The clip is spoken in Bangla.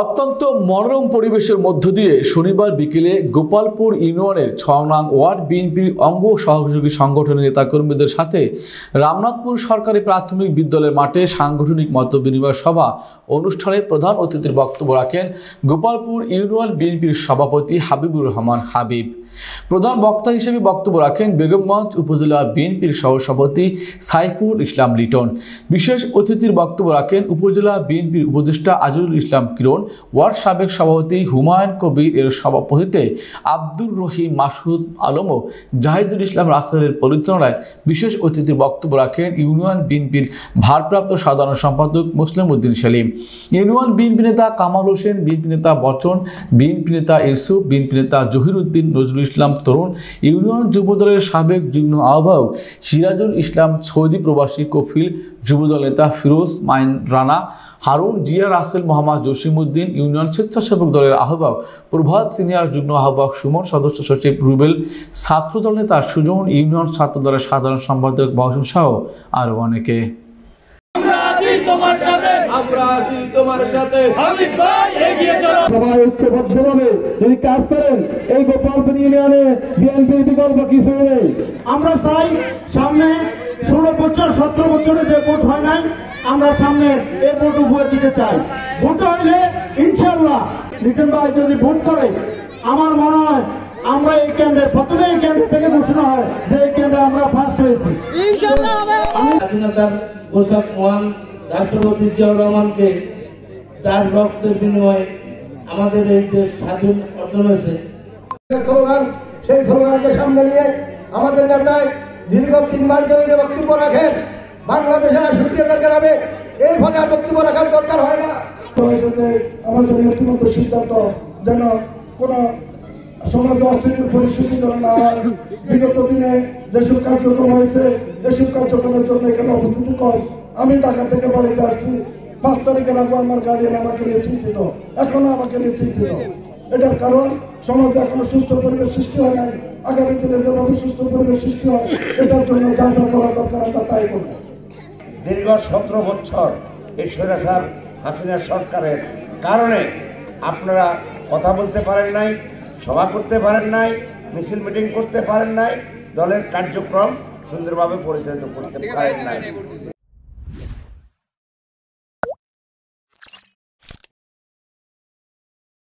অত্যন্ত মনোরম পরিবেশের মধ্য দিয়ে শনিবার বিকেলে গোপালপুর ইউনিয়নের ৬ নং ওয়ার্ড বিএনপির অঙ্গ সহযোগী সংগঠনের নেতাকর্মীদের সাথে রামনাথপুর সরকারি প্রাথমিক বিদ্যালয়ের মাঠে সাংগঠনিক মতবিনিময় সভা অনুষ্ঠানে প্রধান অতিথির বক্তব্য রাখেন গোপালপুর ইউনিয়ন বিএনপির সভাপতি হাবিবুর রহমান হাবিব। প্রধান বক্তা হিসেবে বক্তব্য রাখেন বেগমগঞ্জ উপজেলা বিএনপির সহসভাপতি সাইফুল ইসলাম লিটন। বিশেষ অতিথির বক্তব্য রাখেন উপজেলা বিএনপির উপদেষ্টা আজিজুল ইসলাম কিরণ, ওয়ার্ড সাবেক সভাপতি হুমায়ুন কবির এর সভাপতিত্বে আব্দুর রহিম মাসুদ আলম ও জাহিদুল ইসলাম রাসেলের পরিচালনায় বিশেষ অতিথির বক্তব্য রাখেন ইউনিয়ন বিএনপির ভারপ্রাপ্ত সাধারণ সম্পাদক মুসলিম উদ্দিন সেলিম, ইউনিয়ন বিএনপি নেতা কামাল হোসেন, বিএনপি নেতা বচন, বিএনপি নেতা ইউসুফ, বিএনপি নেতা জহির উদ্দিন নজরুল ইসলাম তরুণ, ইউনিয়ন যুবদলের সাবেক যুগ্ম আহ্বায়ক সিরাজুল ইসলাম, সৌদি প্রবাসী কফিল, যুবদল নেতা ফিরোজ মাইন রানা, হারুন জিয়া, রাসেল, মোহাম্মদ জসিমউদ্দিন, ইউনিয়ন স্বেচ্ছাসেবক দলের আহ্বায়ক প্রভাত, সিনিয়র যুগ্ম আহ্বায়ক সুমন, সদস্য সচিব রুবেল, ছাত্রদল নেতা সুজন, ইউনিয়ন ছাত্রদলের সাধারণ সম্পাদক মহসিন সহ আরো অনেকে। সবাই ঐক্যবদ্ধভাবে যদি কাজ করেন এই গোপালপুর ইউনিয়নে বিএনপির বিকল্প কিছু নেই। আমরা চাই সামনে 16 বছর 17 বছরে যে ভোট হয় নাই, আমরা সামনে এই ভোট উপহার দিতে চাই। ভোট হইলে ইনশাল্লাহ লিটন ভাই যদি ভোট করে আমার মনে হয় আমরা এই কেন্দ্রে প্রথমে এই কেন্দ্র থেকে ঘোষণা হয় যে এই কেন্দ্রে আমরা ফার্স্ট হয়েছি। স্বাধীনতার ঘোষক মহান রাষ্ট্রপতি জিয়াউর রহমানকে যার রক্তের বিনিময়ে আমাদের এই দেশ স্বাধীন অর্জন হয়েছে, সেই স্লোগানকে সামনে নিয়ে আমাদের নেতায় দীর্ঘ 3 মাস ধরে যে বক্তব্য রাখেন বাংলাদেশের 80,000 গ্রামে এই ফলে আর বক্তব্য রাখার দরকার হয় না। আমাদের নীতিগত সিদ্ধান্ত যেন কোন সমাজ অস্থিতির পরিস্থিতি যেন না হয়। বিগত দিনে যেসব কার্যক্রম হয়েছে এসব কার্যক্রমের জন্য এখানে উপস্থিতি কম। আমি ঢাকা থেকে বাড়িতে আসছি 5 তারিখের আগে আমার গার্ডিয়ান আমাকে নিয়ে চিন্তিত, এখনো আমাকে নিয়ে চিন্তিত। এটার কারণ সমাজে এখনো সুস্থ পরিবেশ সৃষ্টি হয় নাই। আগামী দিনে যেভাবে সুস্থ পরিবেশ সৃষ্টি হয় এটার জন্য যা যা করার দরকার আমরা তাই করব। দীর্ঘ 17 বছর এই স্বৈরাচার হাসিনা সরকারের কারণে আপনারা কথা বলতে পারেন নাই, সভা করতে পারেন নাই, মিছিল মিটিং করতে পারেন নাই, দলের কার্যক্রম সুন্দরভাবে পরিচালিত করতে পারেন নাই।